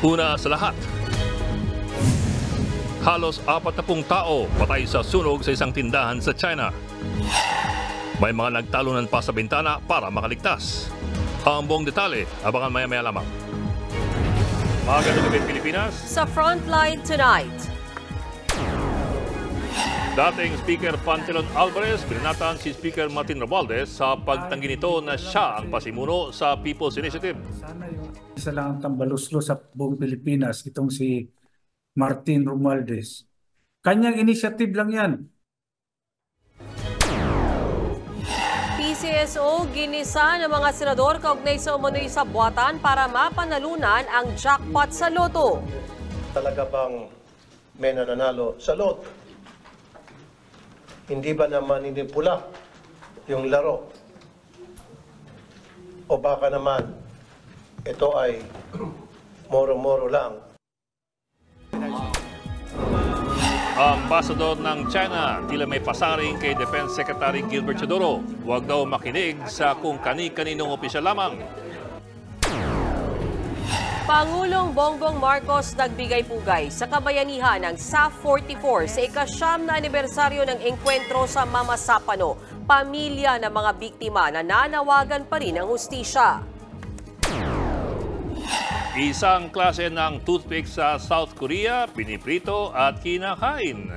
Una sa lahat, halos 40 tao patay sa sunog sa isang tindahan sa China. May mga nagtalunan pa sa bintana para makaligtas. Ang buong detalye, abangan maya-maya lamang. Magandang gabi, Pilipinas. Sa Frontline tonight. Dating Speaker Pantelon Alvarez, binanatan si Speaker Martin Romualdez sa pagtanggi nito na siya ang pasimuno sa People's Initiative. Sana yung isa lang ang tambaluslo sa buong Pilipinas, itong si Martin Romualdez. Kanyang initiative lang yan. PCSO ginisa ng mga senador kaugnay sa umano'y sabwatan para mapanalunan ang jackpot sa loto. Talaga bang may nananalo sa loto? Hindi ba naman inipula yung laro? O baka naman ito ay moro-moro lang? Ambassador ng China, tila may pasaring kay Defense Secretary Gilbert Chodoro. Huwag daw makinig sa kung kani-kaninong opisyal lamang. Pangulong Bongbong Marcos nagbigay-pugay sa kabayanihan ng SAF-44 sa ika-9 na anibersaryo ng engkwentro sa Mama Sapano. Pamilya ng mga biktima na nanawagan pa rin ng hustisya. Isang klase ng toothpick sa South Korea, piniprito at kinakain.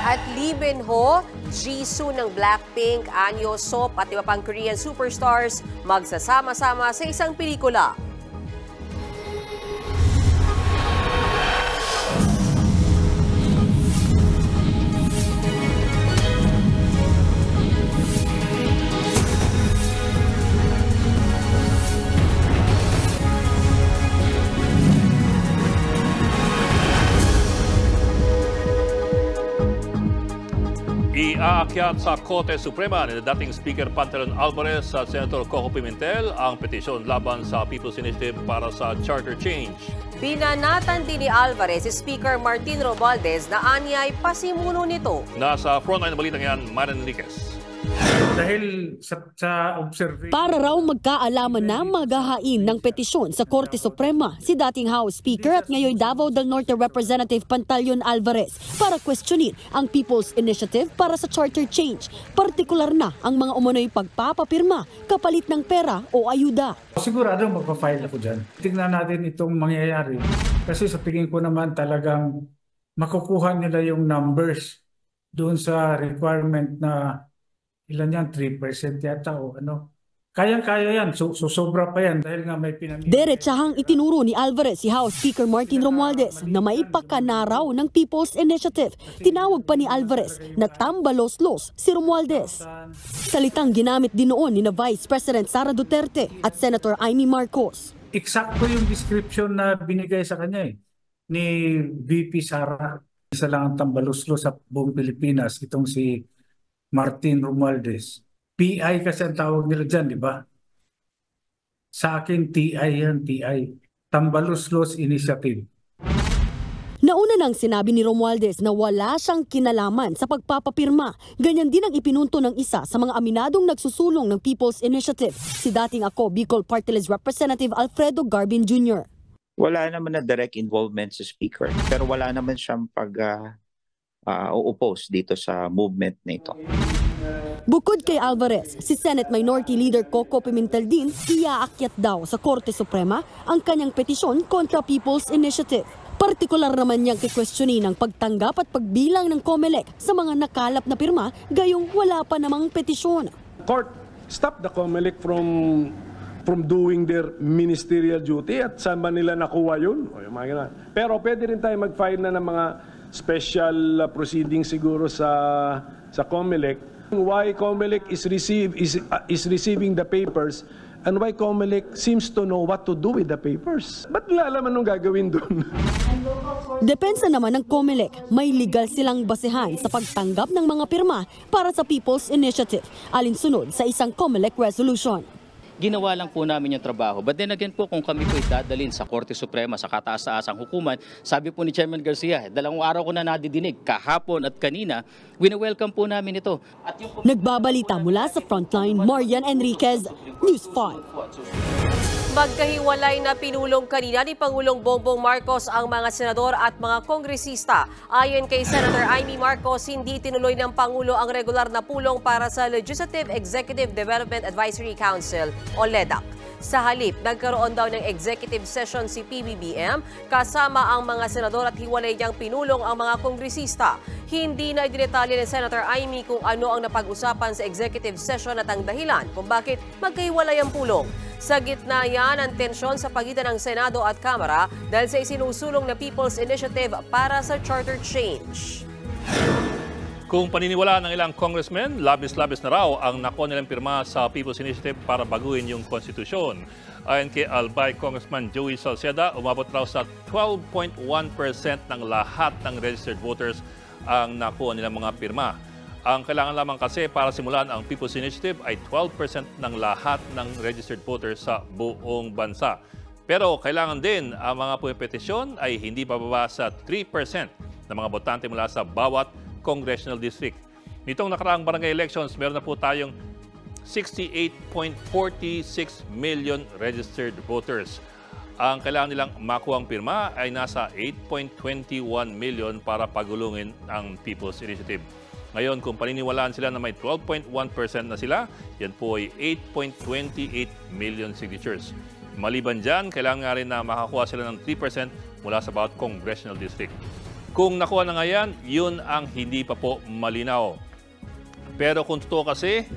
At Lee Min-ho, Jisoo ng Blackpink, Anyo, Sop at iba pang Korean superstars magsasama-sama sa isang pelikula. Iaakyat sa Korte Suprema ni dating Speaker Pantelon Alvarez at Senator Coco Pimentel ang petisyon laban sa People's Initiative para sa charter change. Binanatan din ni Alvarez si Speaker Martin Romualdez na anyay pasimuno nito. Nasa frontline ng balitang yan, Marian Enriquez. Dahil sa observation... Para raw magkaalaman na maghahain ng petisyon sa Korte Suprema si dating House Speaker at ngayon Davao del Norte Representative Pantelon Alvarez para questionin ang People's Initiative para sa charter change. Partikular na ang mga umano'y pagpapapirma kapalit ng pera o ayuda. Sigurado magpa-file ako dyan. Tingnan natin itong mangyayari. Kasi sa tingin ko naman talagang makukuha nila yung numbers doon sa requirement na ilan yan? 3% yata o ano. Kaya-kaya yan. So sobra pa yan dahil nga may pinamili. Derechahang itinuro ni Alvarez si House Speaker Martin Romualdez na maipakanaraw ng People's Initiative. Tinawag pa ni Alvarez na tambalos-los si Romualdez. Salitang ginamit din noon ni Vice President Sara Duterte at Senator Amy Marcos. Eksakto yung description na binigay sa kanya ni VP Sara. Isa lang ang tambalos-los sa buong Pilipinas, itong si Martin Romualdez. PI kasi ang tawag nila dyan, di ba? Sa akin, TI yan, TI. Tambalos-los Initiative. Nauna nang sinabi ni Romualdez na wala siyang kinalaman sa pagpapapirma. Ganyan din ang ipinunto ng isa sa mga aminadong nagsusulong ng People's Initiative, si dating ako Bicol Party List Representative Alfredo Garbin Jr. Wala naman na direct involvement sa speaker, pero wala naman siyang oppose dito sa movement na ito. Bukod kay Alvarez, si Senate Minority Leader Coco Pimentel din iaakyat daw sa Korte Suprema ang kanyang petisyon kontra People's Initiative. Partikular naman niyang kikwestiyonin ang pagtanggap at pagbilang ng COMELEC sa mga nakalap na pirma gayong wala pa namang petisyon. Court, stop the COMELEC from doing their ministerial duty at saan ba nila nakuha yun? Pero pwede rin tayo mag-file na ng mga special proceedings siguro sa COMELEC. Why COMELEC is receiving the papers and why COMELEC seems to know what to do with the papers. Ba't lalaman nung gagawin doon? Depensa naman ng COMELEC, may legal silang basehan sa pagtanggap ng mga pirma para sa People's Initiative, alinsunod sa isang COMELEC resolution. Ginawa lang po namin yung trabaho. But then again po, kung kami po idadalhin sa Korte Suprema, sa kataas-taasang hukuman, sabi po ni Chairman Garcia, 2 araw ko na nadidinig, kahapon at kanina, wini-welcome po namin ito. At yung... Nagbabalita mula sa Frontline, Marian Enriquez, News 5. Magkahiwalay na pinulong kanina ni Pangulong Bongbong Marcos ang mga senador at mga kongresista. Ayon kay Senator Amy Marcos, hindi tinuloy ng Pangulo ang regular na pulong para sa Legislative Executive Development Advisory Council o LEDAC. Sa halip, nagkaroon daw ng executive session si PBBM kasama ang mga senador at hiwalay niyang pinulong ang mga kongresista. Hindi na idinetalye ni Senator Amy kung ano ang napag-usapan sa executive session at ang dahilan kung bakit magkahiwalay ang pulong. Sa gitna yan ang tensyon sa pagitan ng Senado at Kamara dahil sa isinusulong na People's Initiative para sa charter change. Kung paniniwala ng ilang congressmen, labis-labis na raw ang nakuha nilang pirma sa People's Initiative para baguhin yung konstitusyon. Ayon kay Albay Congressman Joey Salceda, umabot raw sa 12.1% ng lahat ng registered voters ang nakuha nilang mga pirma. Ang kailangan lamang kasi para simulan ang People's Initiative ay 12% ng lahat ng registered voters sa buong bansa. Pero kailangan din ang mga pumipetisyon ay hindi bababa sa 3% ng mga botante mula sa bawat congressional district. Nitong nakaraang barangay elections, meron na po tayong 68.46 million registered voters. Ang kailangan nilang makuhang pirma ay nasa 8.21 million para pagulungin ang People's Initiative. Ngayon, kung paniniwalaan sila na may 12.1% na sila, yan po ay 8.28 million signatures. Maliban dyan, kailangan nga rin na makakuha sila ng 3% mula sa bawat congressional district. Kung nakuha na nga yan, yun ang hindi pa po malinaw. Pero kung totoo kasi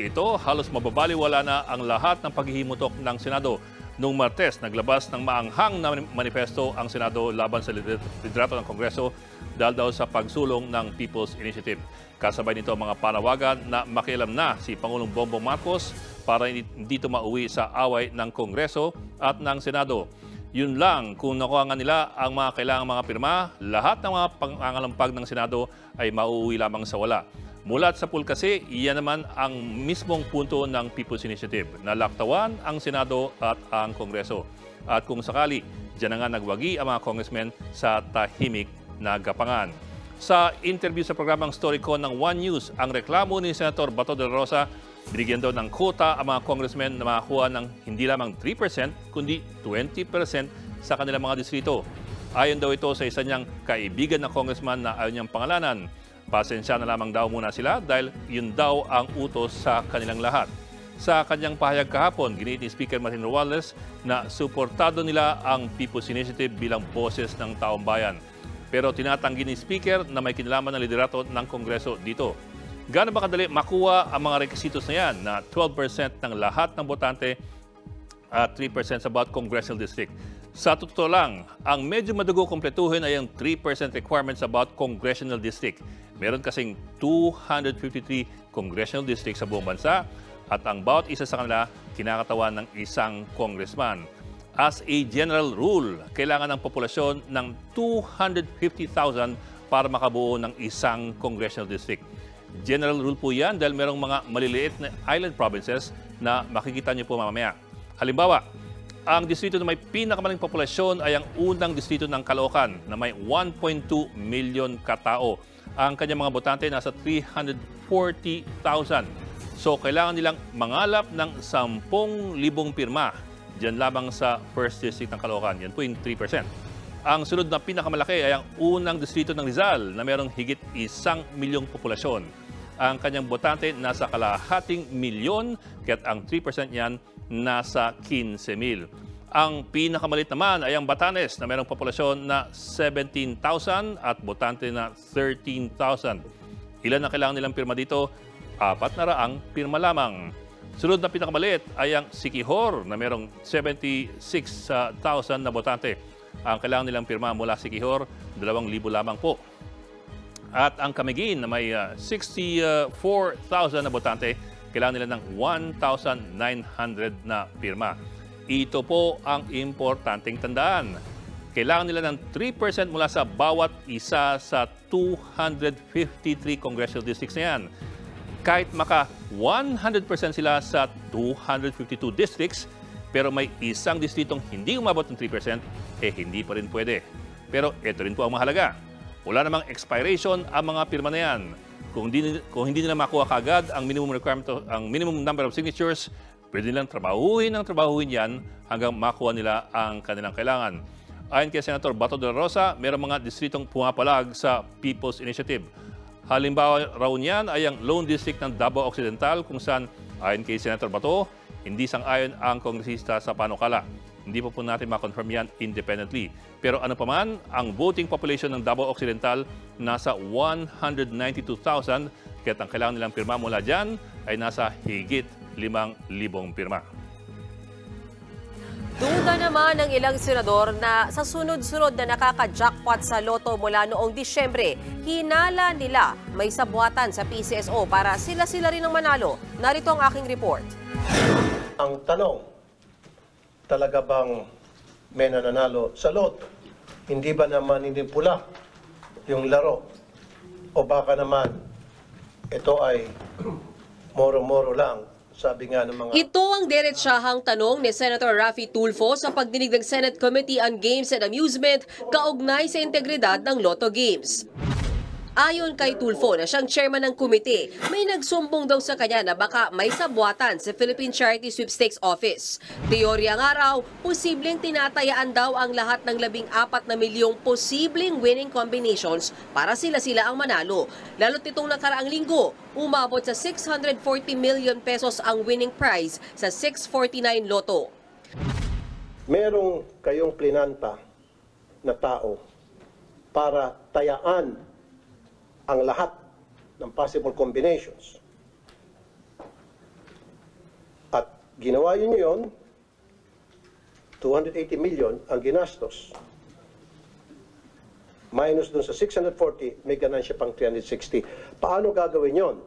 ito, halos mababaliwala na ang lahat ng paghihimutok ng Senado. Noong Martes, naglabas ng maanghang na manifesto ang Senado laban sa liderato ng Kongreso dahil daw sa pagsulong ng People's Initiative. Kasabay nito ang mga panawagan na makialam na si Pangulong Bongbong Marcos para hindi ito mauwi sa away ng Kongreso at ng Senado. Yun lang, kung nakuha nga nila ang mga kailangang mga pirma, lahat ng mga pangangalampag ng Senado ay mauuwi lamang sa wala. Mulat sa pool kasi, iyan naman ang mismong punto ng People's Initiative, na laktawan ang Senado at ang Kongreso. At kung sakali, diyan na nga nagwagi ang mga congressmen sa tahimik na gapangan. Sa interview sa programang Storycon ng One News, ang reklamo ni Senator Bato de la Rosa, binigyan daw ng quota ang mga congressmen na makakuha ng hindi lamang 3%, kundi 20% sa kanilang mga distrito. Ayon daw ito sa isa niyang kaibigan na congressman na ayaw niyang pangalanan. Pasensya na lamang daw muna sila dahil yun daw ang utos sa kanilang lahat. Sa kanyang pahayag kahapon, giniit ni Speaker Martin Romualdez na suportado nila ang People's Initiative bilang boses ng taong bayan. Pero tinatanggi ni Speaker na may kinalaman ng liderato ng Kongreso dito. Gaano ba kadali makuha ang mga requisitos na yan na 12% ng lahat ng botante at 3% sa bawat congressional district? Sa totoo lang, ang medyo madugo kumpletuhin ay ang 3% requirement sa bawat congressional district. Meron kasing 253 congressional districts sa buong bansa at ang bawat isa sa kanila kinakatawan ng isang congressman. As a general rule, kailangan ng populasyon ng 250,000 para makabuo ng isang congressional district. General rule po yan dahil merong mga maliliit na island provinces na makikita niyo po mamaya. Halimbawa, ang distrito na may pinakamaling populasyon ay ang unang distrito ng Caloocan na may 1.2 million katao. Ang kanyang mga botante nasa 340,000. So kailangan nilang mangalap ng 10,000 pirma diyan lamang sa first district ng Caloocan. Yan po yung 3%. Ang sunod na pinakamalaki ay ang unang distrito ng Rizal na mayroong higit 1 milyong populasyon. Ang kanyang botante nasa kalahating milyon, kaya't ang 3% niyan nasa 15,000. Ang pinakamalit naman ay ang Batanes na mayroong populasyon na 17,000 at botante na 13,000. Ilan ang kailangan nilang pirma dito? 400 pirma lamang. Sunod na pinakamaliit ay ang Siquijor na mayroong 76,000 na botante. Ang kailangan nilang pirma mula Siquijor, 2,000 lamang po. At ang Camiguin na may 64,000 na botante, kailangan nila ng 1,900 na pirma. Ito po ang importanteng tandaan. Kailangan nila ng 3% mula sa bawat isa sa 253 congressional districts na yan. Kahit maka 100% sila sa 252 districts, pero may isang distritong hindi umabot ng 3%, hindi pa rin pwede. Pero ito rin po ang mahalaga. Wala namang expiration ang mga pirma na yan. Kung hindi nila makuha kaagad ang minimum requirement, ang minimum number of signatures, Pwede nilang trabahuhin yan hanggang makuha nila ang kanilang kailangan. Ayon kay Senator Bato de la Rosa, mayroong mga distritong pumapalag sa People's Initiative. Halimbawa raw niyan ay ang Lone District ng Davao Occidental kung saan ayon kay Senator Bato, hindi sang-ayon ang kongresista sa panukala. Hindi po natin ma-confirm yan independently. Pero ano pa man, ang voting population ng Davao Occidental nasa 192,000 kaya't ang kailangan nilang pirma mula dyan ay nasa higit 5,000 pirma. Duda naman ng ilang senador na sa sunod-sunod na nakaka-jackpot sa loto mula noong Disyembre, hinala nila may sabuatan sa PCSO para sila-sila rin ang manalo. Narito ang aking report. Ang tanong, talaga bang may nananalo sa loto? Hindi ba naman hindi pula yung laro? O baka naman ito ay moro-moro lang? Sabi nga ng mga... Ito ang diretsahang tanong ni Senator Raffy Tulfo sa pagdinig ng Senate Committee on Games and Amusement kaugnay sa integridad ng Lotto Games. Ayon kay Tulfo na siyang chairman ng komite, may nagsumbong daw sa kanya na baka may sabuatan sa Philippine Charity Sweepstakes Office. Teorya nga raw, posibleng tinatayaan daw ang lahat ng 14 na milyong posibleng winning combinations para sila-sila ang manalo. Lalo't itong nakaraang linggo, umabot sa 640 million pesos ang winning prize sa 649 Lotto. Merong kayong plinanta na tao para tayaan ang lahat ng possible combinations. At ginawa niyo yun, 280 million ang ginastos. Minus dun sa 640, may ganansya pang 360. Paano gagawin yon?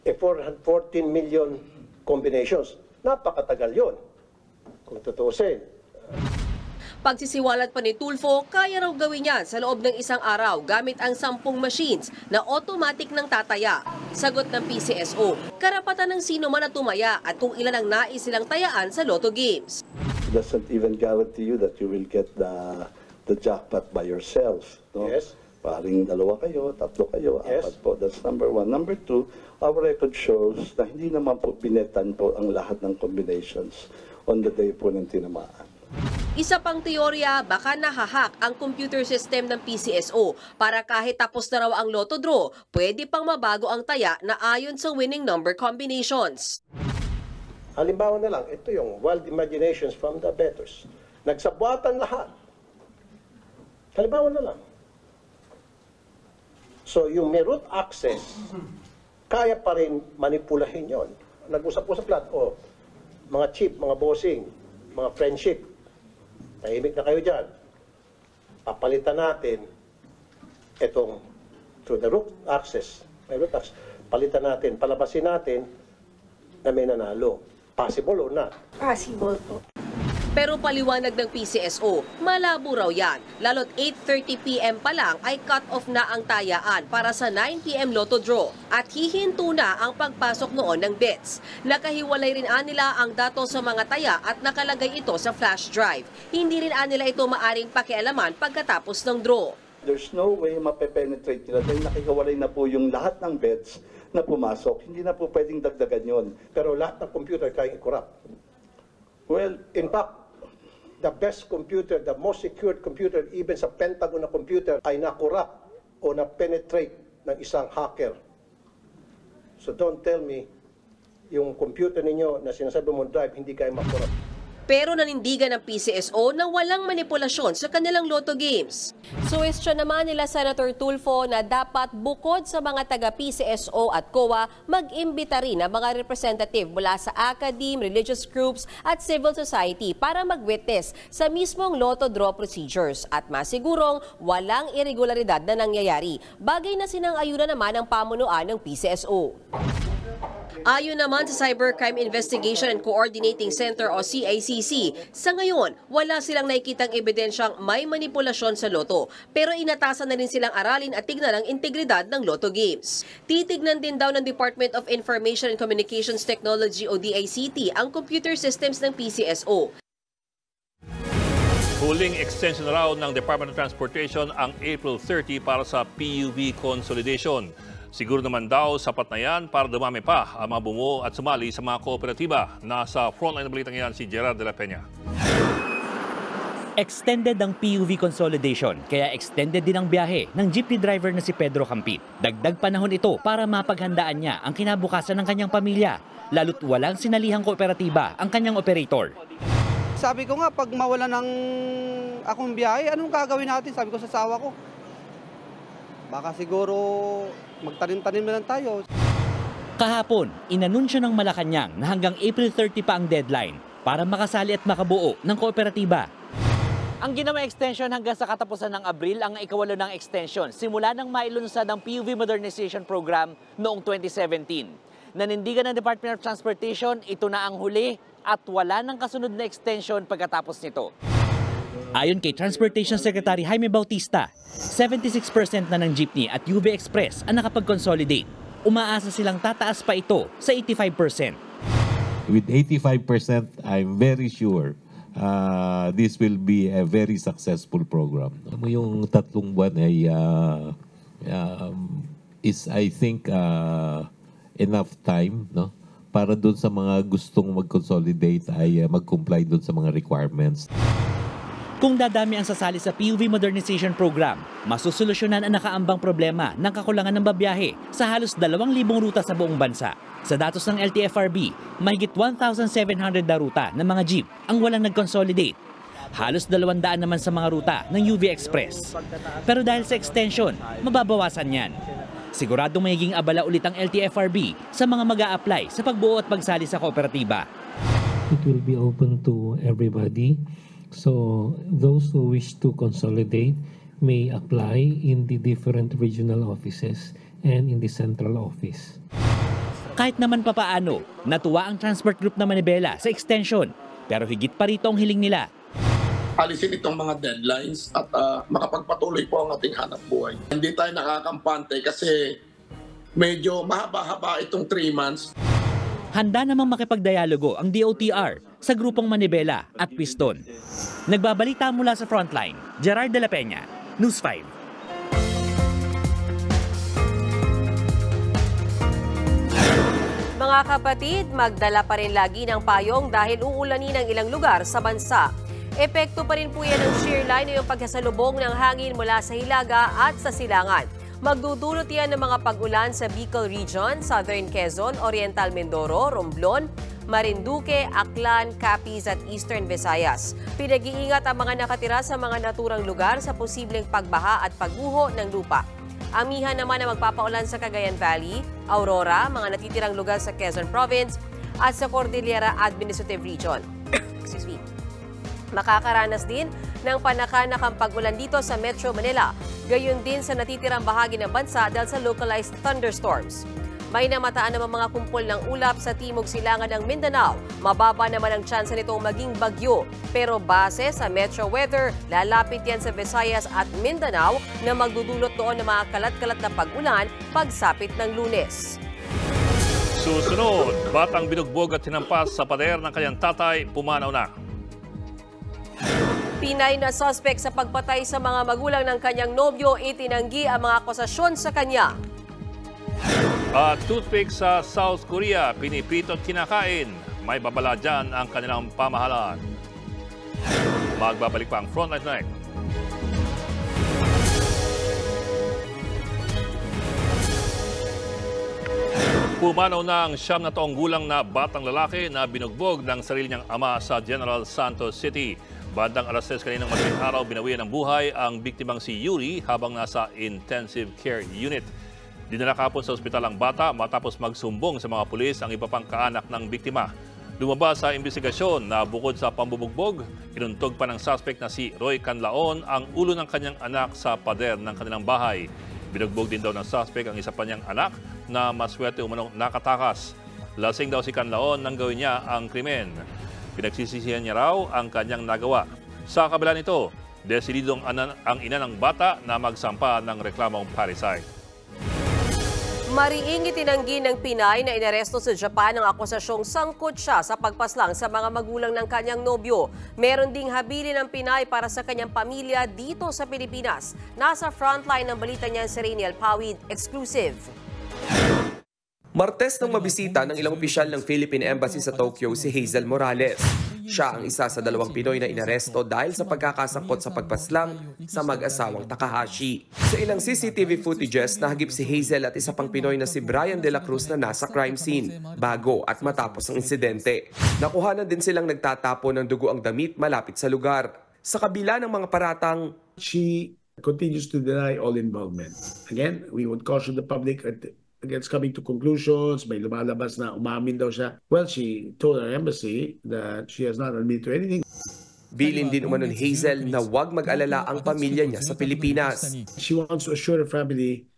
414 million combinations. Napakatagal yon. Kung tutuusin. Pagsisiwalat pa ni Tulfo, kaya raw gawin yan sa loob ng isang araw gamit ang 10 machines na automatic nang tataya. Sagot ng PCSO, karapatan ng sino man na tumaya at kung ilan ang nais silang tayaan sa Lotto Games. It doesn't even guarantee you that you will get the jackpot by yourself. No? Yes. Paring 2 kayo, 3 kayo, 4 po. That's number 1. Number 2, our record shows na hindi naman po binetan po ang lahat ng combinations on the day po ng tinamaan. Isa pang teorya, baka nahahak ang computer system ng PCSO para kahit tapos na raw ang Lotto draw, pwede pang mabago ang taya na ayon sa winning number combinations. Halimbawa na lang, ito yung wild imaginations from the bettors. Nagsabuatan lahat. Halimbawa na lang. So yung may root access, kaya pa rin manipulahin yon. Nag-usap-usap lahat, mga chip, mga bossing, mga friendship, tahimik na kayo dyan. Papalitan natin itong through the root access. May root access. Palitan natin, palabasin natin na may nanalo. Possible or not? Possible po. Pero paliwanag ng PCSO, malabo raw yan. Lalo't 8:30 PM pa lang ay cut-off na ang tayaan para sa 9 PM Lotto draw at hihinto na ang pagpasok noon ng bets. Nakahiwalay rin nila ang datos sa mga taya at nakalagay ito sa flash drive. Hindi rin nila ito maaring pakialaman pagkatapos ng draw. There's no way mape-penetrate nila dahil nakihiwalay na po yung lahat ng bets na pumasok. Hindi na po pwedeng dagdagan yon. Pero lahat ng computer kaya i-corrupt. Well, In fact, the best computer, the most secured computer, even sa Pentagon na computer, ay na-corrupt o na-penetrate ng isang hacker. So don't tell me, yung computer ninyo na sinasabi mo drive, hindi kayo ma-corrupt. Pero nanindigan ng PCSO na walang manipulasyon sa kanilang Lotto Games. Suwestyon naman nila Senator Tulfo na dapat bukod sa mga taga-PCSO at COA, mag-imbita rin ang mga representative mula sa academe, religious groups at civil society para mag-witness sa mismong Lotto draw procedures at masigurong walang irregularidad na nangyayari. Bagay na sinang-ayunan naman ang pamunuan ng PCSO. Ayon naman sa Cybercrime Investigation and Coordinating Center o CICC, sa ngayon, wala silang nakikitang ebidensyang may manipulasyon sa Lotto, pero inatasan na rin silang aralin at tignan ang integridad ng Lotto Games. Titignan din daw ng Department of Information and Communications Technology o DICT ang computer systems ng PCSO. Huling extension raw ng Department of Transportation ang April 30 para sa PUV consolidation. Siguro naman daw sapat na yan para dumami pa ang mga bumuo at sumali sa mga kooperatiba. Nasa frontline na balitang yan si Gerard de la Peña. Extended ang PUV consolidation, kaya extended din ang biyahe ng jeepney driver na si Pedro Campit. Dagdag panahon ito para mapaghandaan niya ang kinabukasan ng kanyang pamilya, lalo't walang sinalihang kooperatiba ang kanyang operator. Sabi ko nga, pag mawala ng akong biyahe, anong gagawin natin? Sabi ko sa asawa ko. Baka siguro magtanim-tanim na lang tayo. Kahapon, inanunsyo ng Malacanang na hanggang April 30 pa ang deadline para makasali at makabuo ng kooperatiba. Ang ginawa extension hanggang sa katapusan ng Abril ang ikawalo ng extension simula nang mailunsad ang PUV Modernization Program noong 2017. Nanindigan ng Department of Transportation, ito na ang huli at wala nang kasunod na extension pagkatapos nito. Ayon kay Transportation Secretary Jaime Bautista, 76% na ng jeepney at UV Express ang nakapag-consolidate. Umaasa silang tataas pa ito sa 85%. With 85%, I'm very sure this will be a very successful program. Yung 3 buwan ay is I think enough time, no, para doon sa mga gustong mag-consolidate ay mag-comply doon sa mga requirements. Kung dadami ang sasali sa PUV Modernization Program, masusolusyonan ang nakaambang problema ng kakulangan ng babiyahe sa halos 2,000 ruta sa buong bansa. Sa datos ng LTFRB, mahigit 1,700 na ruta ng mga jeep ang walang nag-consolidate. Halos 200 naman sa mga ruta ng UV Express. Pero dahil sa extension, mababawasan yan. Siguradong magiging abala ulit ang LTFRB sa mga mag-a-apply sa pagbuo at pagsali sa kooperatiba. It will be open to everybody. So those who wish to consolidate may apply in the different regional offices and in the central office. Kahit naman papaano, natuwa ang Transport Group na Manibela sa extension, pero higit pa rito ang hiling nila. Alisin itong mga deadlines at makapagpatuloy po ang ating hanap buhay. Hindi tayo nakakampante kasi medyo mahaba-haba itong 3 months. Handa namang makipagdialogo ang DOTR sa grupong Manibela at Piston. Nagbabalita mula sa frontline, Gerard de la Peña, News 5. Mga kapatid, magdala pa rin lagi ng payong dahil uulanin ng ilang lugar sa bansa. Epekto pa rin po yan ng shear line o yung pagkasalubong ng hangin mula sa Hilaga at sa Silangan. Magdudulot yan ng mga pag-ulan sa Bicol Region, Southern Quezon, Oriental Mindoro, Romblon, Marinduque, Aklan, Capiz at Eastern Visayas. Pinag-iingat ang mga nakatira sa mga naturang lugar sa posibleng pagbaha at pagguho ng lupa. Amihan naman na magpapaulan sa Cagayan Valley, Aurora, mga natitirang lugar sa Quezon Province at sa Cordillera Administrative Region. Excuse me. Makakaranas din ng panakanakang pag-ulan dito sa Metro Manila, gayon din sa natitirang bahagi ng bansa dahil sa localized thunderstorms. May namataan naman mga kumpol ng ulap sa timog silangan ng Mindanao. Mababa naman ang tsansa nitong maging bagyo. Pero base sa Metro Weather, lalapit yan sa Visayas at Mindanao na magdudulot doon ng mga kalat-kalat na pag-ulan pagsapit ng Lunes. Susunod, batang binugbog at hinampas sa pader ng kanyang tatay, pumanaw na. Pinay na suspect sa pagpatay sa mga magulang ng kanyang nobyo, itinanggi ang mga akusasyon sa kanya. At toothpick sa South Korea, piniprito at kinakain. May babala dyan ang kanilang pamahalaan. Magbabalik pa ang Frontline Tonight. Pumanaw na ang 9 na taong gulang na batang lalaki na binugbog ng sarili niyang ama sa General Santos City. Bandang alas 6 kaninang madaling araw, binawian ng buhay ang biktimang si Yuri habang nasa intensive care unit. Dinala kahapon sa ospital ang bata matapos magsumbong sa mga pulis ang iba pang kaanak ng biktima. Lumabas sa investigasyon na bukod sa pambubugbog, inuntog pa ng suspect na si Roy Canlaon ang ulo ng kanyang anak sa pader ng kanilang bahay. Binugbog din daw ng suspect ang isa pa niyang anak na maswerte umanong nakatakas. Lasing daw si Canlaon nang gawin niya ang krimen. Pinagsisisihan niya raw ang kanyang nagawa. Sa kabila nito, desididong ang ina ng bata na magsampa ng reklamong parricide. Mariing itinanggi ng Pinay na inaresto sa Japan ang akusasyong sangkot siya sa pagpaslang sa mga magulang ng kanyang nobyo. Meron ding habilin ng Pinay para sa kanyang pamilya dito sa Pilipinas. Nasa frontline ng balita niyan si Rainiel Pawid, exclusive. Martes nang mabisita ng ilang opisyal ng Philippine Embassy sa Tokyo si Hazel Morales. Siya ang isa sa 2 Pinoy na inaresto dahil sa pagkakasangkot sa pagpaslang sa mag-asawang Takahashi. Sa ilang CCTV footages, nahagip si Hazel at isa pang Pinoy na si Brian De La Cruz na nasa crime scene bago at matapos ang insidente. Nakuhanan din silang nagtatapo ng dugo ang damit malapit sa lugar. Sa kabila ng mga paratang, she continues to deny all involvement. Again, we would caution the public against coming to conclusions. May lumalabas na umamin daw siya. Well, she told our embassy that she has not admitted to anything. Bilin din umano ni Hazel na huwag mag-alala ang pamilya niya sa Pilipinas. She wants to assure her family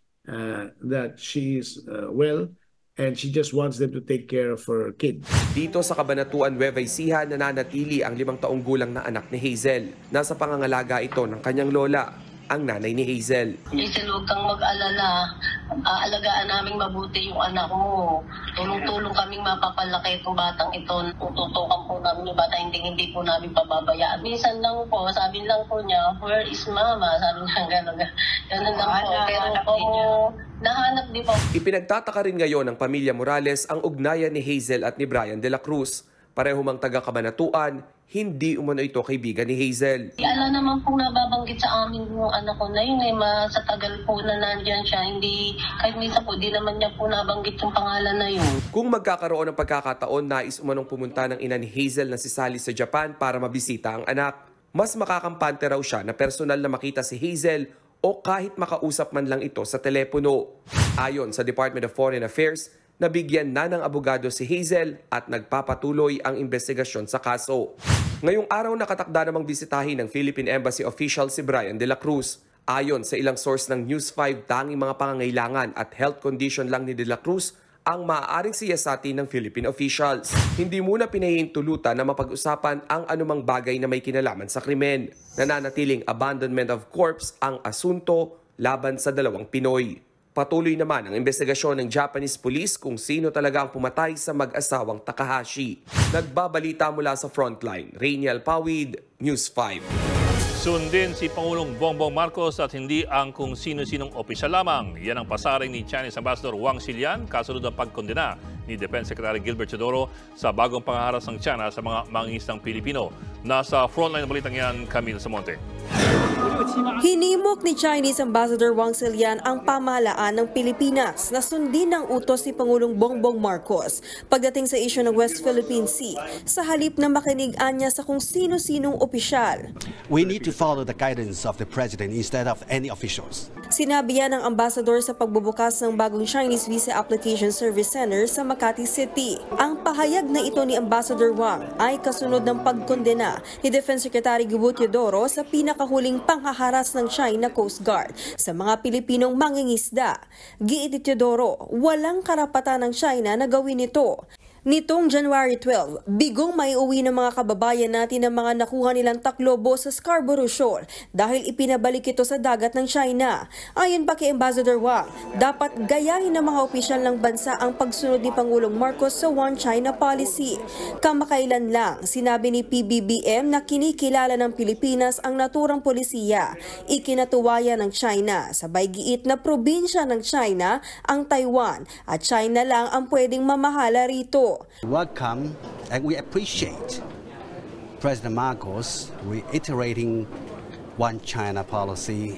that she is well and she just wants them to take care of her kid. Dito sa Cabanatuan, Nueva Ecija, nananatili ang 5 taong gulang na anak ni Hazel. Nasa pangangalaga ito ng kanyang lola, ang nanay ni Hazel. Hazel, huwag kang mag-alala. Aalagaan namin mabuti yung anak mo. Tulong-tulong kaming mapapalaki itong batang ito. Tututukan po namin yung bata, hindi po namin pababayaan. Minsan lang po, sabi lang po niya, where is mama? Sabi niya, gano'n lang po. Pero nahanap di po. Ipinagtataka rin ngayon ng pamilya Morales ang ugnayan ni Hazel at ni Brian De La Cruz. Pareho mang taga-Cabanatuan, hindi umano ito kaibigan ni Hazel. Ala naman pong nababanggit sa amin yung anak ko na yun sa tagal po na nandyan siya. Hindi, kahit minsan po, di naman niya po nabanggit yung pangalan na yun. Kung magkakaroon ng pagkakataon, nais umanong pumunta ng ina ni Hazel na si Sally sa Japan para mabisita ang anak. Mas makakampante raw siya na personal na makita si Hazel o kahit makausap man lang ito sa telepono. Ayon sa Department of Foreign Affairs, nabigyan na ng abogado si Hazel at nagpapatuloy ang investigasyon sa kaso. Ngayong araw nakatakda namang bisitahin ng Philippine Embassy official si Brian De La Cruz. Ayon sa ilang source ng News 5, tanging mga pangangailangan at health condition lang ni De La Cruz ang maaaring siyasatin ng Philippine officials. Hindi muna pinahihintulutan na mapag-usapan ang anumang bagay na may kinalaman sa krimen. Nananatiling abandonment of corpse ang asunto laban sa 2 Pinoy. Patuloy naman ang investigasyon ng Japanese police kung sino talaga ang pumatay sa mag-asawang Takahashi. Nagbabalita mula sa frontline, Rainiel Pawid, News 5. Sundin si Pangulong Bongbong Marcos at hindi ang kung sino-sinong opisyal lamang. Yan ang pasaring ni Chinese Ambassador Wang Xilian kasunod ng pagkondena ni Defense Secretary Gilbert Teodoro sa bagong panghaharas ng China sa mga mangingisdang Pilipino. Nasa frontline ng balitang yan, Camille Samonte. Hinimok ni Chinese Ambassador Wang Xilian ang pamahalaan ng Pilipinas na sundin ng utos ni Pangulong Bongbong Marcos pagdating sa isyu ng West Philippine Sea sa halip na makinig-an niya sa kung sino-sinong opisyal. We need to follow the guidance of the President instead of any officials. Sinabi yan ng ambassador sa pagbubukas ng bagong Chinese Visa Application Service Center sa Makati City. Ang pahayag na ito ni Ambassador Wang ay kasunod ng pagkondena ni Defense Secretary Gilbert Teodoro sa pinakahuling panghaharas ng China Coast Guard sa mga Pilipinong mangingisda. Giit ni Teodoro, walang karapatan ng China na gawin ito. Nitong January 12, bigong maiuwi ng mga kababayan natin ang mga nakuha nilang taklobo sa Scarborough Shoal dahil ipinabalik ito sa dagat ng China. Ayon pa kay Ambassador Wang, dapat gayahin ng mga opisyal ng bansa ang pagsunod ni Pangulong Marcos sa One China policy. Kamakailan lang, sinabi ni PBBM na kinikilala ng Pilipinas ang naturang polisiya. Ikinatuwaya ng China, sabay giit na probinsya ng China ang Taiwan at China lang ang pwedeng mamahala rito. Welcome and we appreciate President Marcos reiterating One China policy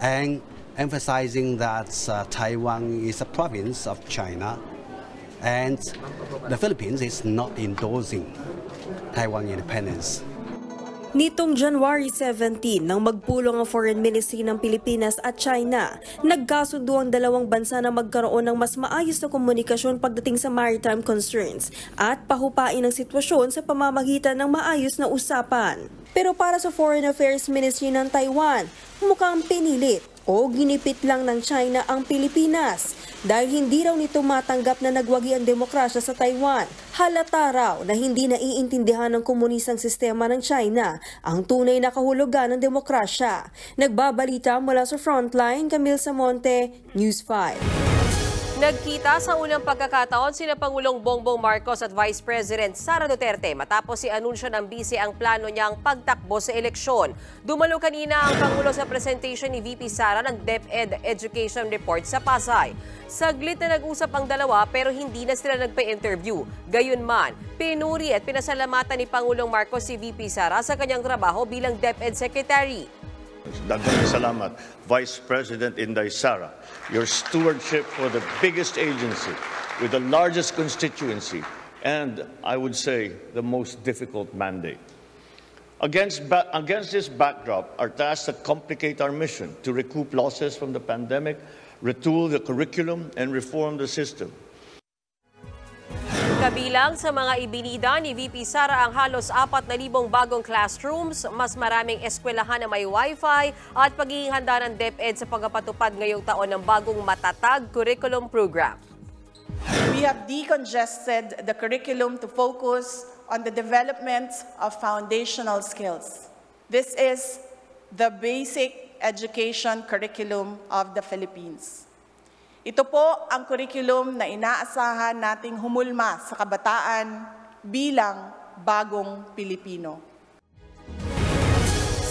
and emphasizing that Taiwan is a province of China and the Philippines is not endorsing Taiwan independence. Nitong January 17, nang magpulong ang Foreign Ministry ng Pilipinas at China, nagkasundo ang dalawang bansa na magkaroon ng mas maayos na komunikasyon pagdating sa maritime concerns at pahupain ang sitwasyon sa pamamagitan ng maayos na usapan. Pero para sa Foreign Affairs Ministry ng Taiwan, mukhang pinilit o ginipit lang ng China ang Pilipinas dahil hindi raw nito matanggap na nagwagi ang demokrasya sa Taiwan. Halata raw na hindi naiintindihan ng komunisang sistema ng China ang tunay na kahulugan ng demokrasya. Nagbabalita mula sa Frontline, Camille Samonte, News 5. Nagkita sa unang pagkakataon sina Pangulong Bongbong Marcos at Vice President Sara Duterte matapos i-anunsyo ng bise ang plano niyang pagtakbo sa eleksyon. Dumalo kanina ang Pangulo sa presentation ni VP Sara ng DepEd Education Report sa Pasay. Saglit na nag-usap ang dalawa pero hindi na sila nagpa-interview. Gayunman, pinuri at pinasalamatan ni Pangulong Marcos si VP Sara sa kanyang trabaho bilang DepEd Secretary. Daghang salamat, Vice President Inday Sara. Your stewardship for the biggest agency with the largest constituency and, I would say, the most difficult mandate. Against this backdrop, our tasks that complicate our mission to recoup losses from the pandemic, retool the curriculum, and reform the system. Kabilang sa mga ibinida ni VP Sara ang halos 4,000 bagong classrooms, mas maraming eskwelahan na may Wi-Fi at pagiging handa ng DepEd sa pagpapatupad ngayong taon ng bagong matatag curriculum program. We have decongested the curriculum to focus on the development of foundational skills. This is the basic education curriculum of the Philippines. Ito po ang curriculum na inaasahan nating humulma sa kabataan bilang bagong Pilipino.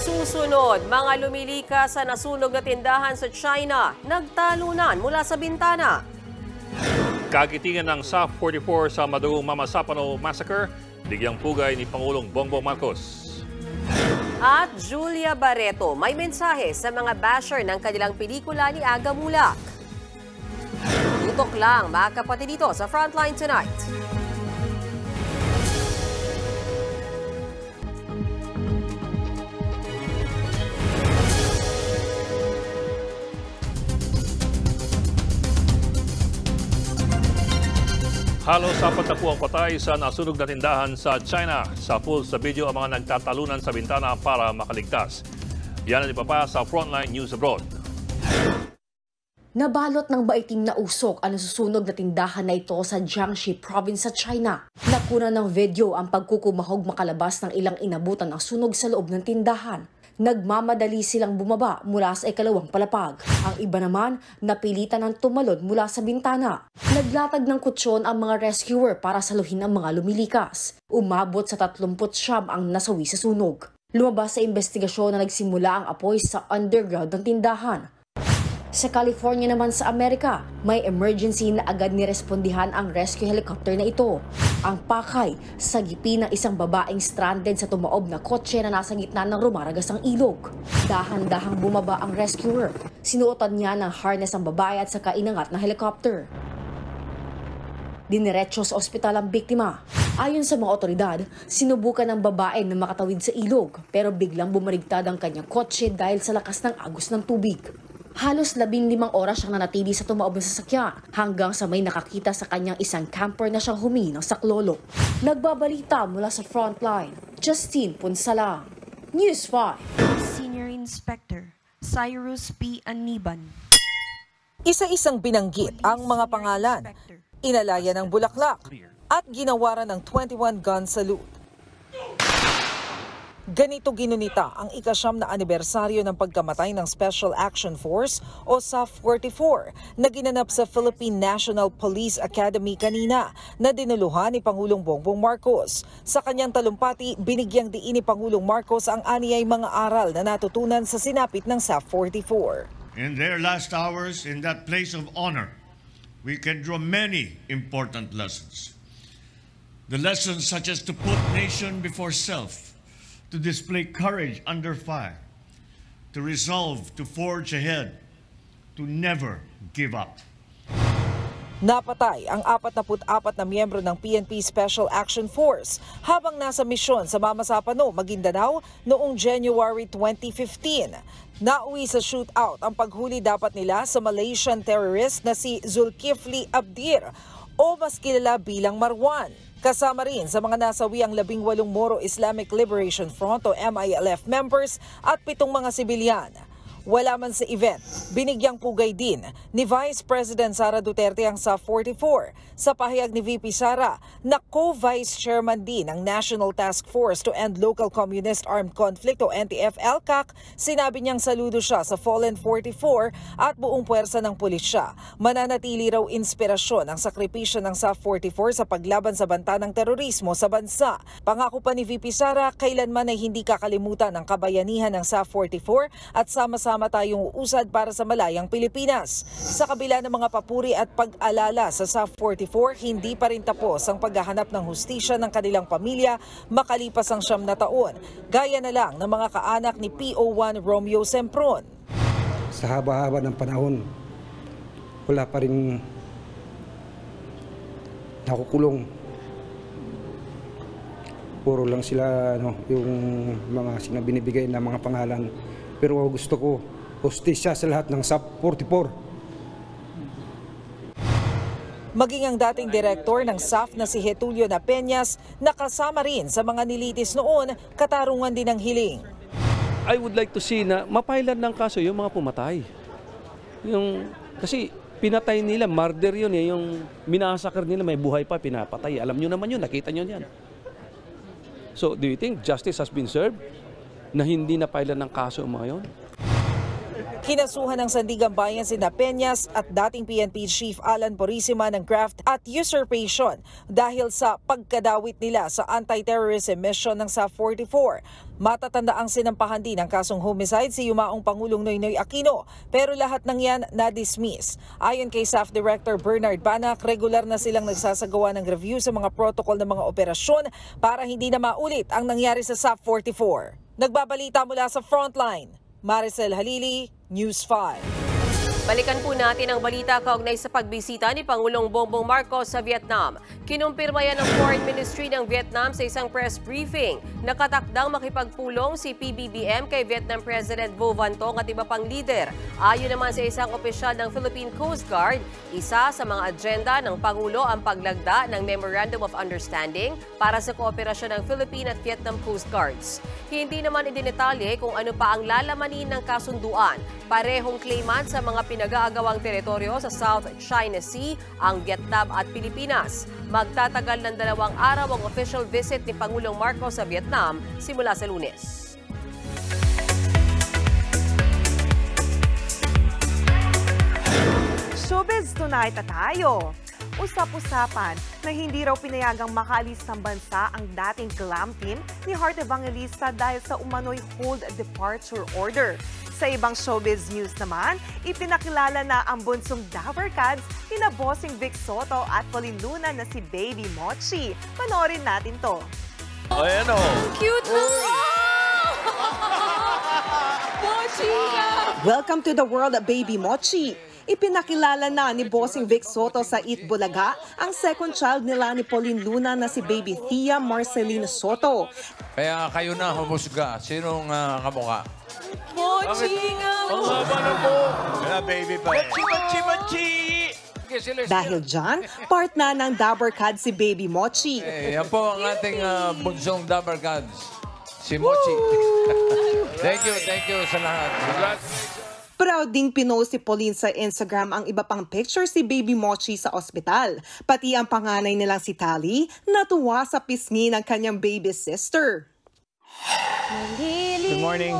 Susunod, mga lumilika sa nasunog na tindahan sa China, nagtalunan mula sa bintana. Kagitingan ng SAF-44 sa madugong Mamasapano Massacre, bigyang pugay ni Pangulong Bongbong Marcos. At Julia Barreto may mensahe sa mga basher ng kanilang pelikula ni Aga Mulak. Tutok lang mga kapatid dito sa Frontline Tonight. Halos 40 ang patay sa nasunog na tindahan sa China. Sa full sa video ang mga nagtatalunan sa bintana para makaligtas. Yan ang ipapa sa Frontline News Abroad. Nabalot ng maitim na usok ang nasusunog na tindahan na ito sa Jiangxi Province sa China. Nakuna ng video ang pagkukumahog makalabas ng ilang inabutan ng sunog sa loob ng tindahan. Nagmamadali silang bumaba mula sa ikalawang palapag. Ang iba naman, napilitan ng tumalon mula sa bintana. Naglatag ng kutsyon ang mga rescuer para saluhin ang mga lumilikas. Umabot sa 39 ang nasawi sa sunog. Lumabas sa investigasyon na nagsimula ang apoy sa underground ng tindahan. Sa California naman sa Amerika, may emergency na agad nirespondihan ang rescue helicopter na ito. Ang pakay, sagipi ng isang babaeng stranded sa tumaob na kotse na nasa gitna ng rumaragas ang ilog. Dahan-dahang bumaba ang rescuer. Sinuotan niya ng harness ang babae at saka inangat na helicopter. Diniretso sa ospital ang biktima. Ayon sa mga otoridad, sinubukan ng babae na makatawid sa ilog pero biglang bumarigtad ang kanyang kotse dahil sa lakas ng agos ng tubig. Halos 15 oras siyang nanatili sa tumaob na sasakyan hanggang sa may nakakita sa kanyang isang camper na siyang humingi ng saklolo. Nagbabalita mula sa Frontline, Justine Punsalang, News 5. Senior Inspector Cyrus P. Aniban. Isa-isang binanggit ang mga pangalan, inalaya ng bulaklak at ginawaran ng 21 gun salute. Ganito ginunita ang ika-9 na anibersaryo ng pagkamatay ng Special Action Force o SAF-44 na ginanap sa Philippine National Police Academy kanina na dinuluhan ni Pangulong Bongbong Marcos. Sa kanyang talumpati, binigyang diin ni Pangulong Marcos ang aniyay mga aral na natutunan sa sinapit ng SAF-44. In their last hours in that place of honor, we can draw many important lessons. The lessons such as to put nation before self, to display courage under fire, to resolve to forge ahead, to never give up. Napatay ang 44 na miyembro ng PNP Special Action Force habang nasa misyon sa Mamasapano, Maguindanao noong January 2015. Nauwi sa shootout ang paghuli dapat nila sa Malaysian terrorist na si Zulkifli Abdir o mas kilala bilang Marwan. Kasama rin sa mga nasawi ang 18 Moro Islamic Liberation Front o MILF members at 7 mga sibilyan. Wala man sa event, binigyang pugay din ni Vice President Sara Duterte ang SAF-44 sa pahayag ni VP Sara na co-vice chairman din ng National Task Force to End Local Communist Armed Conflict o NTF-ELCAC. Sinabi niyang saludo siya sa Fallen 44 at buong puwersa ng pulisya. Mananatili raw inspirasyon ang sakripisyo ng SAF-44 sa paglaban sa banta ng terorismo sa bansa. Pangako pa ni VP Sara, kailanman ay hindi kakalimutan ang kabayanihan ng SAF-44 at sama-sama tayong uusad para sa malayang Pilipinas. Sa kabila ng mga papuri at pag-alala sa SAF-44, hindi pa rin tapos ang paghahanap ng hustisya ng kanilang pamilya makalipas ang 9 na taon. Gaya na lang ng mga kaanak ni PO1 Romeo Sempron. Sa haba-haba ng panahon, wala pa rin nakukulong. Puro lang sila yung mga binibigay na mga pangalan. Pero gusto ko, hustisya sa lahat ng SAF-44. Maging ang dating direktor ng SAF na si Getulio na Peñas, nakasama rin sa mga nilitis noon, katarungan din ng hiling. I would like to see na mapailan ng kaso yung mga pumatay. Kasi pinatay nila, murder yun yung minasakar nila, may buhay pa, pinapatay. Alam nyo naman yun, nakita nyo yan. So, do you think justice has been served na hindi napailan ng kaso ang mga yun? Kinasuhan ng Sandigan Bayan sina Peñas at dating PNP Chief Alan Purisima ng graft at usurpation dahil sa pagkadawit nila sa anti-terrorism mission ng SAF-44. Matatanda ang sinampahan din ng kasong homicide si yumaong Pangulong Noynoy Aquino, pero lahat ng yan na-dismiss. Ayon kay SAF Director Bernard Banac, regular na silang nagsasagawa ng review sa mga protocol ng mga operasyon para hindi na maulit ang nangyari sa SAF-44. Nagbabalita mula sa Frontline, Maricel Halili, News 5. Balikan po natin ang balita kaugnay sa pagbisita ni Pangulong Bongbong Marcos sa Vietnam. Kinumpirma yan ng Foreign Ministry ng Vietnam sa isang press briefing. Nakatakdang makipagpulong si PBBM kay Vietnam President Vo Van Tong at iba pang lider. Ayon naman sa isang opisyal ng Philippine Coast Guard, isa sa mga agenda ng Pangulo ang paglagda ng Memorandum of Understanding para sa kooperasyon ng Philippine at Vietnam Coast Guards. Hindi naman idinetalye kung ano pa ang lalamanin ng kasunduan. Parehong claimant sa mga pinag-aagawang teritoryo sa South China Sea ang Vietnam at Pilipinas. Magtatagal ng 2 araw ang official visit ni Pangulong Marcos sa Vietnam simula sa Lunes. Showbiz tonight na tayo. Usap-usapan na hindi raw pinayagang makaalis ng bansa ang dating glam team ni Heart Evangelista dahil sa umano'y hold departure order. Sa ibang showbiz news naman, ipinakilala na ang bunsong Dabber Cats nina Bossing Vic Soto at Pauline Luna na si Baby Mochi. Panoorin natin to. Ayan o. Cute na! Mochi! Welcome to the world, Baby Mochi. Ipinakilala na ni Bossing Vic Soto sa Eat Bulaga ang second child nila ni Pauline Luna na si Baby Thea Marceline Soto. Kaya kayo na humusga. Sinong kamukha? Mochi nga! Ang haba na po. Kaya baby pa eh. Mochi! Dahil dyan, part na ng Dabber Cats si Baby Mochi. Yan po ang ating bunsong Dabber Cats. Si Mochi. Thank you sa lahat. Congratulations. Proud ding pinost si Pauline sa Instagram ang iba pang pictures si Baby Mochi sa ospital. Pati ang panganay nilang si Tali, natuwa sa pisngi ng kanyang baby sister. Good morning.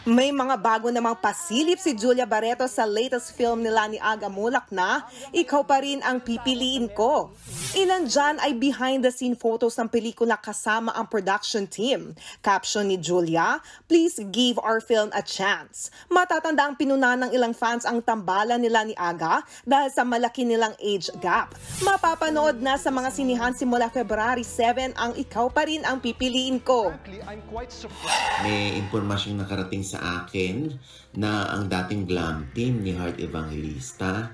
May mga bago namang pasilip si Julia Barreto sa latest film nila ni Aga Mulak na Ikaw Pa Rin Ang Pipiliin Ko. Ilan dyan ay behind-the-scene photos ng pelikula kasama ang production team. Caption ni Julia, "Please give our film a chance." Matatanda ang pinuna ng ilang fans ang tambalan nila ni Aga dahil sa malaki nilang age gap. Mapapanood na sa mga sinihan simula February 7 ang Ikaw Pa Rin Ang Pipiliin Ko. May impormasyong nakarating sa akin na ang dating glam team ni Heart Evangelista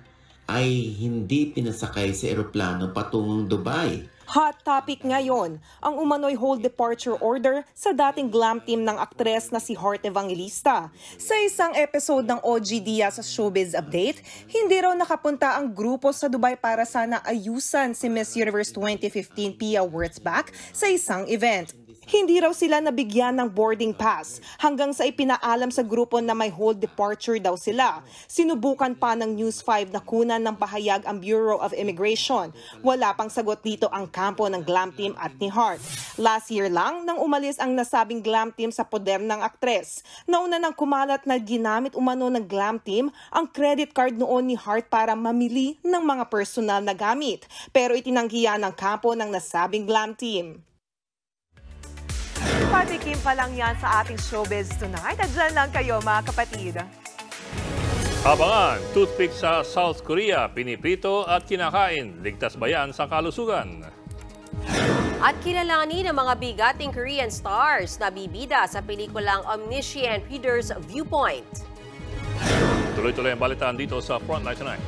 ay hindi pinasakay sa eroplano patungong Dubai. Hot topic ngayon, ang umano'y hold departure order sa dating glam team ng aktres na si Heart Evangelista. Sa isang episode ng OG Dia sa Showbiz Update, hindi raw nakapunta ang grupo sa Dubai para sana ayusan si Miss Universe 2015 Pia Wurtzbach sa isang event. Hindi raw sila nabigyan ng boarding pass hanggang sa ipinaalam sa grupo na may hold departure daw sila. Sinubukan pa ng News 5 na kunan ng pahayag ang Bureau of Immigration. Wala pang sagot dito ang kampo ng glam team at ni Hart. Last year lang nang umalis ang nasabing glam team sa poder ng aktres. Nauna nang kumalat na ginamit umano ng glam team ang credit card noon ni Hart para mamili ng mga personal na gamit. Pero itinanggihan ng kampo ng nasabing glam team. Patikim pa lang yan sa ating showbiz tonight. At dyan lang kayo mga kapatid. Abangan, toothpick sa South Korea, piniprito at kinakain. Ligtas ba yan sa kalusugan? At kilalanin ang mga bigating Korean stars na bibida sa pelikulang Omniscient Reader's Viewpoint. Tuloy-tuloy ang balitaan dito sa Frontline Tonight.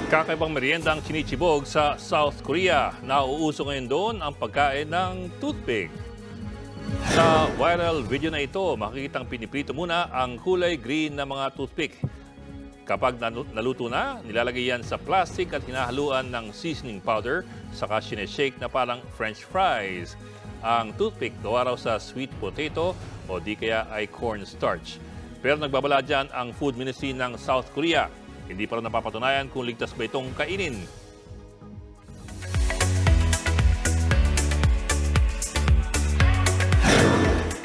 Kakaibang merienda ang chinichibog sa South Korea. Nauuso ngayon doon ang pagkain ng toothpick. Sa viral video na ito, makikitang piniprito muna ang kulay green na mga toothpick. Kapag naluto na, nilalagay yan sa plastic at hinahaluan ng seasoning powder, saka sineshake na parang French fries. Ang toothpick gawa raw sa sweet potato o di kaya ay cornstarch. Pero nagbabala dyan ang Food Ministry ng South Korea. Hindi pa rin napapatunayan kung ligtas ba itong kainin.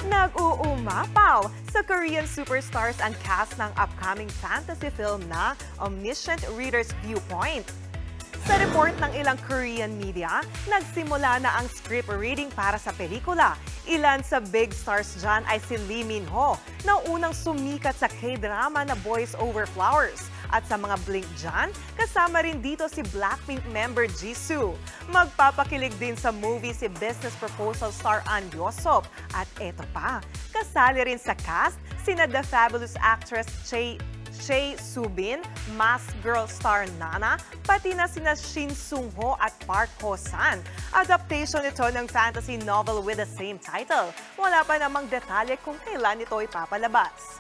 Nag-uumapaw sa Korean superstars ang cast ng upcoming fantasy film na Omniscient Reader's Viewpoint. Sa report ng ilang Korean media, nagsimula na ang script reading para sa pelikula. Ilan sa big stars dyan ay si Lee Min-ho, na unang sumikat sa K-drama na Boys Over Flowers. At sa mga blink dyan, kasama rin dito si Blackpink member Jisoo. Magpapakilig din sa movie si Business Proposal star Ahn Yosop. At eto pa, kasali rin sa cast sina the fabulous actress Chae Subin, Mask Girl star Nana, pati na sina Shin Sung-ho at Park Ho-san. Adaptation ito ng fantasy novel with the same title. Wala pa namang detalye kung kailan ito ipapalabas.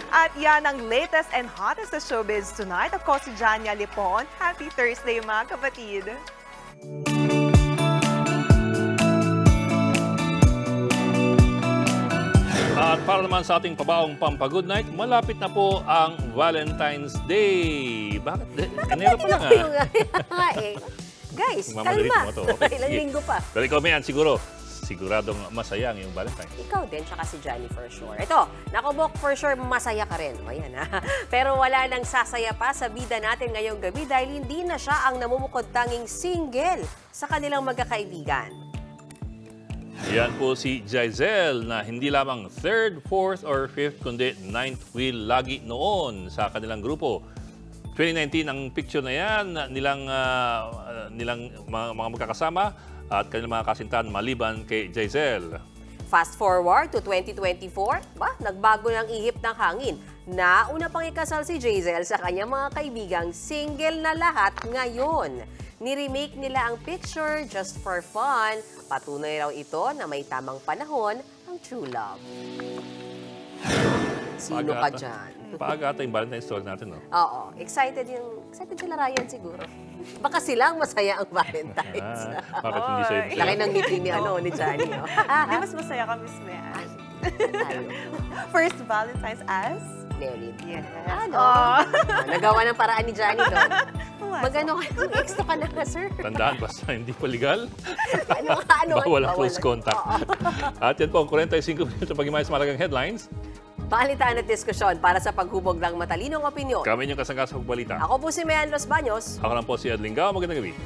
At yan ang latest and hottest sa showbiz tonight. Ako si Jania Lipon. Happy Thursday mga kapatid! At para naman sa ating pabaong Pampa-Good Night, malapit na po ang Valentine's Day. Bakit? Enero pa lang Guys, kalma. Okay. Ilang linggo pa. Pero ikaw, Mayan, siguradong masaya ang iyong Valentine. Ikaw din, tsaka si Johnny for sure. Ito, nakubok for sure masaya ka rin. O yan ha. Pero wala nang sasaya pa sa bida natin ngayong gabi dahil hindi na siya ang namumukod tanging single sa kanilang magkakaibigan. Yan po si Giselle na hindi lamang 3rd, 4th, or 5th kundi 9th wheel lagi noon sa kanilang grupo. 2019 ang picture na yan nilang mga magkakasama at kanilang mga kasintahan maliban kay Giselle. Fast forward to 2024, nagbago ng ihip ng hangin. Nauna pang ikasal si Giselle sa kanyang mga kaibigang single na lahat ngayon. Niremake nila ang picture just for fun. Patunay raw ito na may tamang panahon ang true love. Sino ka dyan? Paagata yung Valentine's story natin, no? Oo. Excited sila Ryan siguro. Baka sila ang masaya ang Valentine's. Bakit hindi sa'yo? Laki ng ngiti ni Johnny. Di mas masaya ka, Miss Mayan. First Valentine's as? Married. Yes. Nagawa ng paraan ni Johnny doon. Magano kayong extra ka na nga, sir? Tandaan, basta hindi pa legal. Bawal ang close contact. At yan po, ang 45 minuto pag-imay sa malagang headlines. Balitaan at diskusyon para sa paghubog ng matalinong opinyon. Kami yung kasangga sa pagbalita. Ako po si Mayan Los Baños. Ako lang po si Ed Lingao. Magandang gabi.